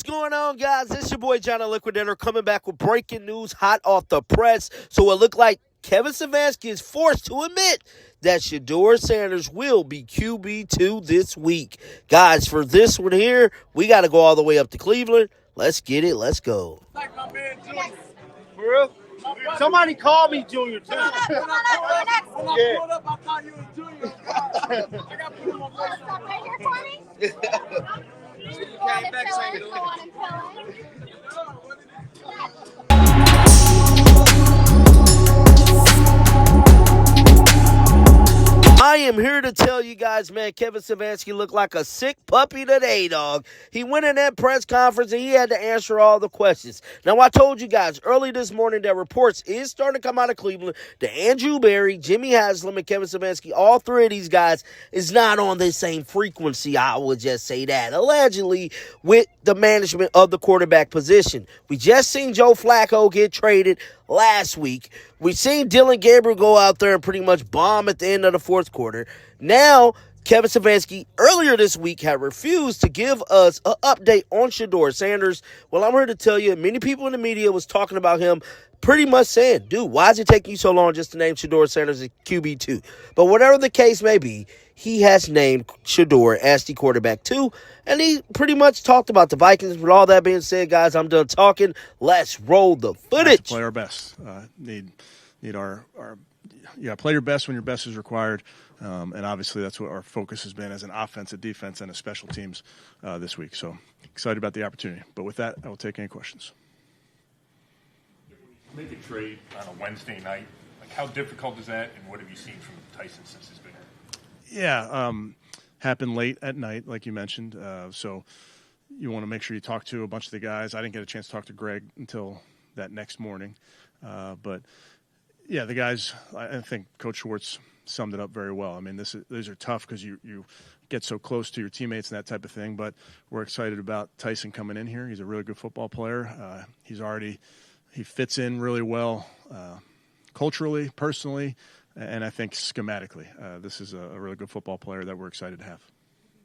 going on, guys? It's your boy, John the Liquidator, coming back with breaking news hot off the press. So it looked like Kevin Stefanski is forced to admit that Shedeur Sanders will be QB2 this week. Guys, for this one here, we got to go all the way up to Cleveland. Let's get it. Let's go. Like my man Junior. For real? Somebody call me Junior, too. When I pulled up, I thought you was Junior. I got to put him on voice. Stop right here for me. Came back saying I am here to tell you guys, man, Kevin Stefanski looked like a sick puppy today, dog. He went in that press conference and he had to answer all the questions. Now, I told you guys early this morning that reports is starting to come out of Cleveland that Andrew Berry, Jimmy Haslam, and Kevin Stefanski, all three of these guys is not on the same frequency, I would just say that, allegedly, with the management of the quarterback position. We just seen Joe Flacco get traded last week. We've seen Dylan Gabriel go out there and pretty much bomb at the end of the fourth quarter. Now, Kevin Stefanski earlier this week had refused to give us an update on Shedeur Sanders. Well, I'm here to tell you, many people in the media was talking about him pretty much saying, dude, why is it taking you so long just to name Shedeur Sanders as QB2? But whatever the case may be, he has named Shedeur as the quarterback too, and he pretty much talked about the Vikings. With all that being said, guys, I'm done talking. Let's roll the footage. Play our best. Need our play your best when your best is required, and obviously that's what our focus has been as an offensive, defense, and a special teams this week. So excited about the opportunity. But with that, I will take any questions. Make a trade on a Wednesday night. Like, how difficult is that, and what have you seen from Tyson since he's been here? Yeah, happened late at night, like you mentioned. So you want to make sure you talk to a bunch of the guys. I didn't get a chance to talk to Greg until that next morning. But, yeah, the guys, I think Coach Schwartz summed it up very well. I mean, these are tough because you get so close to your teammates and that type of thing. But we're excited about Tyson coming in here. He's a really good football player. He fits in really well culturally, personally, and I think schematically. This is a really good football player that we're excited to have.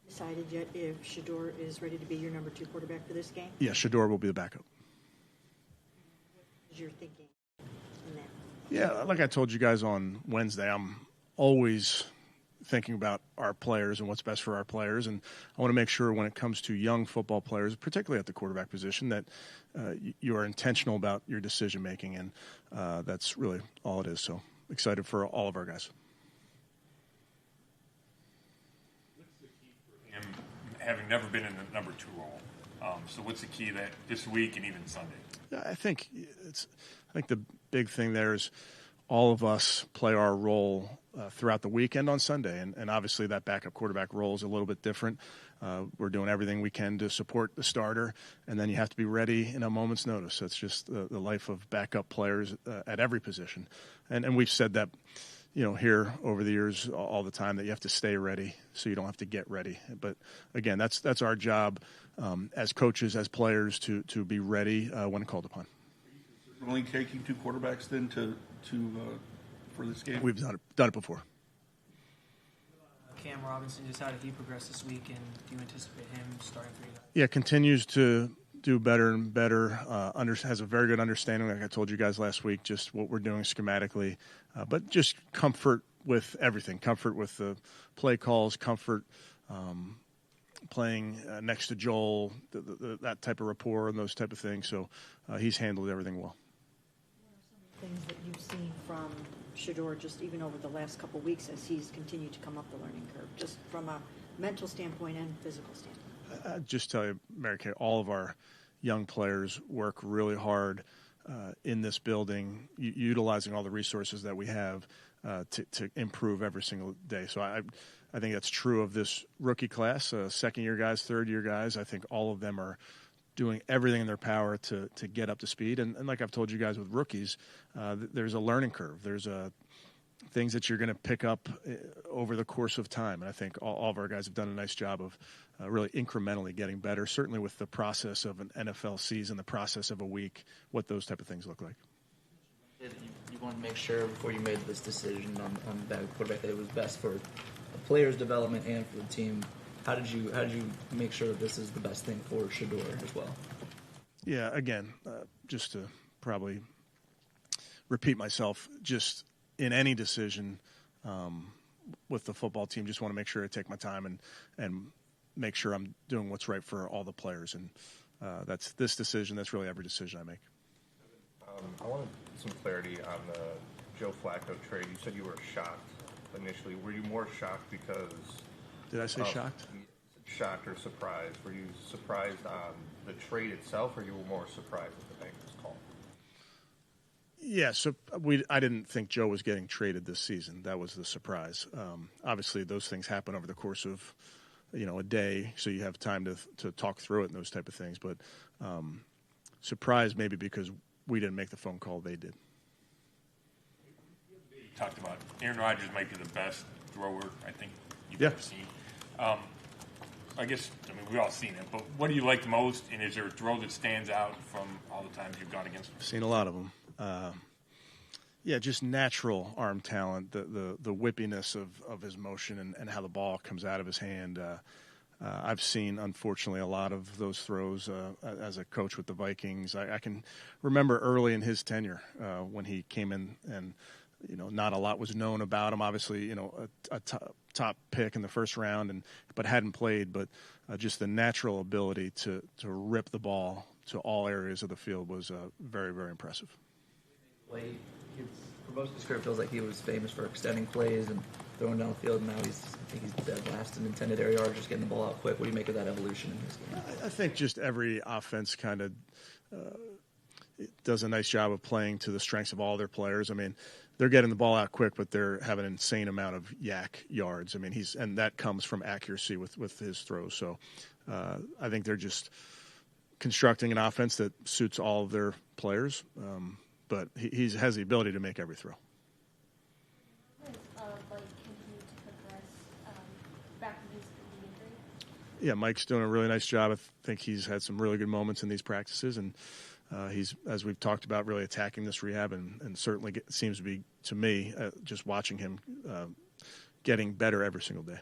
Decided yet if Shedeur is ready to be your number 2 quarterback for this game? Yeah, Shedeur will be the backup. What is your thinking in that? Yeah, like I told you guys on Wednesday, I'm always thinking about our players and what's best for our players, and I want to make sure when it comes to young football players, particularly at the quarterback position, that you are intentional about your decision making, and that's really all it is. So excited for all of our guys. What's the key for him, having never been in the number 2 role? So what's the key that this week and even Sunday? I think the big thing there is all of us play our role throughout the weekend on Sunday, and obviously that backup quarterback role is a little bit different. We're doing everything we can to support the starter, and then you have to be ready in a moment's notice. That's just the life of backup players at every position, and we've said that, here over the years all the time, that you have to stay ready so you don't have to get ready. But again, that's our job as coaches, as players, to be ready when called upon. Only taking 2 quarterbacks then for this game? We've done it before. Cam Robinson, just how did he progress this week, and do you anticipate him starting for you guys? Yeah, continues to do better and better. Has a very good understanding, like I told you guys last week, just what we're doing schematically, but just comfort with everything, comfort with the play calls, comfort playing next to Joel, that type of rapport and those type of things. So he's handled everything well. Things that you've seen from Shedeur just even over the last couple of weeks as he's continued to come up the learning curve, just from a mental standpoint and physical standpoint? I'd just tell you, Mary Kay, all of our young players work really hard in this building, utilizing all the resources that we have to improve every single day. So I think that's true of this rookie class, second-year guys, third-year guys. I think all of them are doing everything in their power to get up to speed. And like I've told you guys with rookies, there's a learning curve. There's things that you're going to pick up over the course of time. And I think all of our guys have done a nice job of really incrementally getting better, certainly with the process of an NFL season, the process of a week, what those type of things look like. You want to make sure before you made this decision on that quarterback that it was best for the player's development and for the team. How did you make sure that this is the best thing for Shedeur as well? Yeah, again, just to probably repeat myself, just in any decision with the football team, just want to make sure I take my time and make sure I'm doing what's right for all the players. And that's this decision. That's really every decision I make. I wanted some clarity on the Joe Flacco trade. You said you were shocked initially. Were you more shocked because... Did I say shocked? Shocked or surprised? Were you surprised on the trade itself, or you were more surprised at the Bengals call? Yeah, so I didn't think Joe was getting traded this season. That was the surprise. Obviously, those things happen over the course of, a day, so you have time to talk through it and those type of things. But surprised maybe because we didn't make the phone call, they did. You talked about Aaron Rodgers might be the best thrower I think you've Yeah. ever seen. We've all seen it, but what do you like the most, and is there a throw that stands out from all the times you've gone against him? I've seen a lot of them. Just natural arm talent, the whippiness of his motion and how the ball comes out of his hand. I've seen, unfortunately, a lot of those throws as a coach with the Vikings. I can remember early in his tenure when he came in and, not a lot was known about him. Obviously, a top pick in the first round, but hadn't played. But just the natural ability to rip the ball to all areas of the field was very, very impressive. For most of his career, it feels like he was famous for extending plays and throwing down the field. And now I think he's dead last in intended area yards, just getting the ball out quick. What do you make of that evolution in his game? I think just every offense kind of does a nice job of playing to the strengths of all their players. I mean, they're getting the ball out quick, but they're having an insane amount of yak yards. I mean, and that comes from accuracy with his throws. So I think they're just constructing an offense that suits all of their players. But he has the ability to make every throw. Continue to progress back from his injury? Yeah, Mike's doing a really nice job. I think he's had some really good moments in these practices, and he's, as we've talked about, really attacking this rehab, and certainly seems to be, to me, just watching him getting better every single day.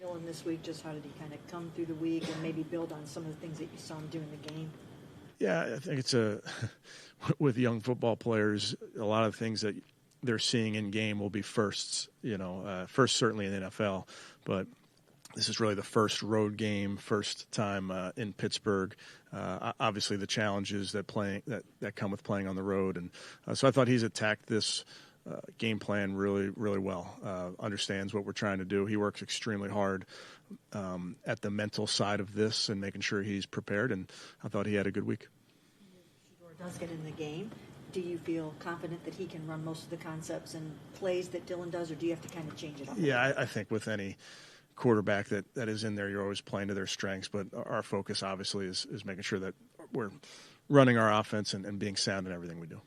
Dylan, this week, just how did he kind of come through the week and maybe build on some of the things that you saw him do in the game? Yeah, I think it's with young football players, a lot of things that they're seeing in game will be firsts. First certainly in the NFL, but this is really the first road game, first time in Pittsburgh. Obviously, the challenges that come with playing on the road, and so I thought he's attacked this game plan really, really well. Understands what we're trying to do. He works extremely hard at the mental side of this and making sure he's prepared. And I thought he had a good week. Shedeur does get in the game. Do you feel confident that he can run most of the concepts and plays that Dylan does, or do you have to kind of change it up? Yeah, I think with any quarterback that is in there, you're always playing to their strengths. But our focus, obviously, is making sure that we're running our offense and being sound in everything we do.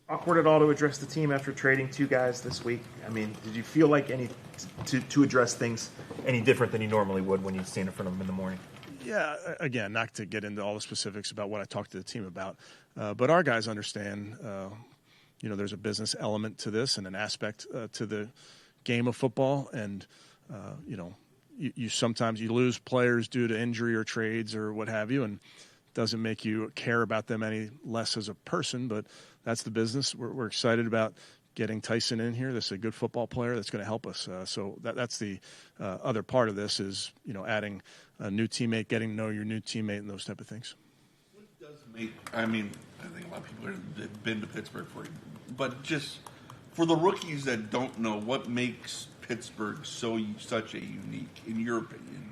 Awkward at all to address the team after trading two guys this week? I mean, did you feel like to address things any different than you normally would when you stand in front of them in the morning? Yeah, again, not to get into all the specifics about what I talked to the team about, but our guys understand, there's a business element to this and an aspect to the game of football, and you sometimes you lose players due to injury or trades or what have you, and it doesn't make you care about them any less as a person, but that's the business. We're excited about getting Tyson in here. This is a good football player that's going to help us. So that's the other part of this is, adding a new teammate, getting to know your new teammate and those type of things. What does make, I think a lot of people have been to Pittsburgh for it, but just for the rookies that don't know, what makes Pittsburgh such a unique, in your opinion?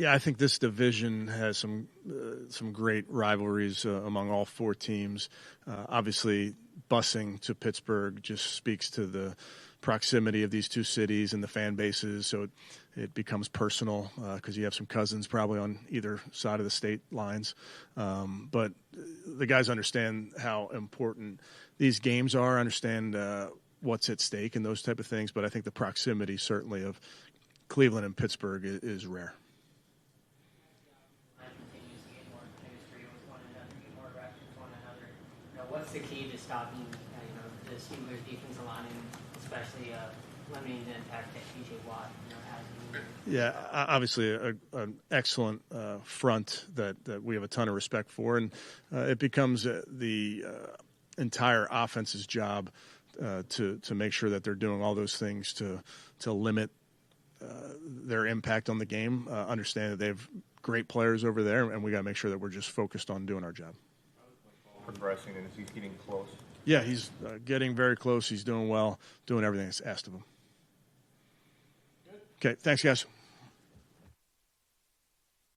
I think this division has some great rivalries among all four teams. Obviously, busing to Pittsburgh just speaks to the proximity of these two cities and the fan bases, so it becomes personal because you have some cousins probably on either side of the state lines. But the guys understand how important these games are, understand what's at stake and those type of things, but I think the proximity certainly of Cleveland and Pittsburgh is rare. What's the key to stopping the Steelers' defensive line, and especially limiting the impact that T.J. Watt has? Yeah, obviously an excellent front that we have a ton of respect for, and it becomes the entire offense's job to make sure that they're doing all those things to limit their impact on the game. Understand that they have great players over there, and we got to make sure that we're just focused on doing our job. Progressing, and is he getting close? Yeah, he's getting very close. He's doing well, doing everything that's asked of him. Okay, thanks, guys.